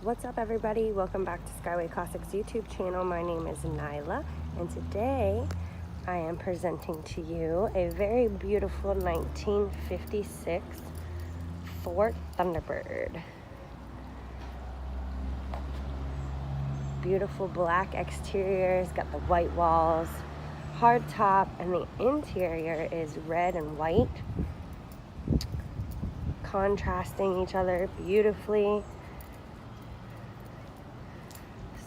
What's up, everybody? Welcome back to Skyway Classics YouTube channel. My name is Nyla, and today I am presenting to you a very beautiful 1956 Ford Thunderbird. Beautiful black exterior, it's got the white walls, hard top, and the interior is red and white, contrasting each other beautifully.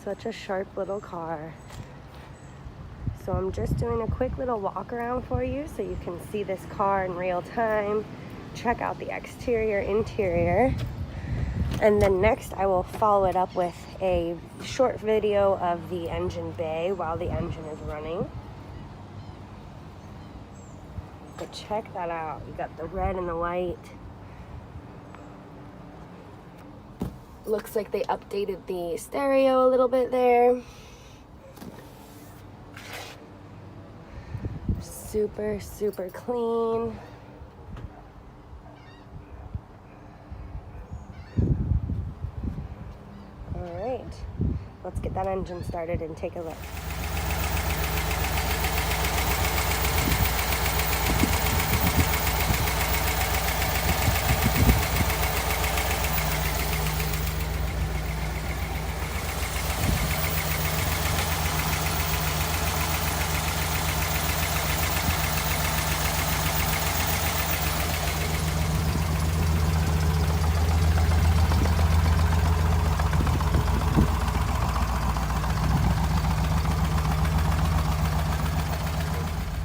Such a sharp little car. So I'm just doing a quick little walk around for you so you can see this car in real time, check out the exterior, interior, and then next I will follow it up with a short video of the engine bay while the engine is running. But check that out. You got the red and the white. Looks like they updated the stereo a little bit there. Super, super clean. All right, let's get that engine started and take a look.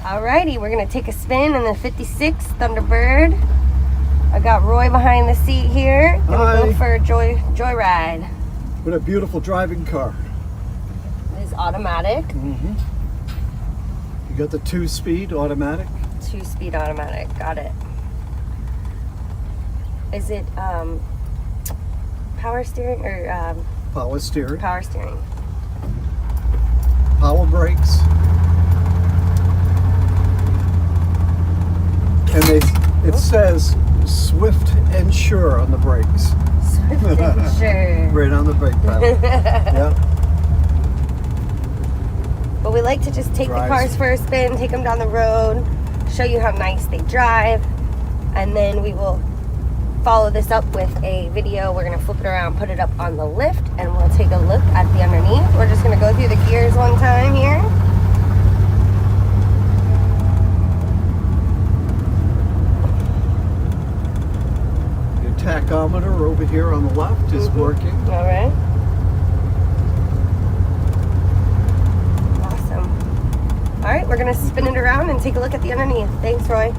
Alrighty, we're gonna take a spin in the 56 Thunderbird. I got Roy behind the seat here. Gonna go for a joyride. What a beautiful driving car. It is automatic. Mm-hmm. You got the 2-speed automatic? 2-speed automatic, got it. Is it power steering or Power steering. Power steering. Power brakes. And it says swift and sure on the brakes. Swift and sure. Right on the brake pedal. Yeah. But we like to just take the cars for a spin, take them down the road, show you how nice they drive, and then we will follow this up with a video. We're going to flip it around, put it up on the lift, and we'll take a look at the underneath. We're just going to go through the gears one time here. Tachometer over here on the left is working. All right. Awesome. All right, we're going to spin it around and take a look at the underneath. Thanks, Roy.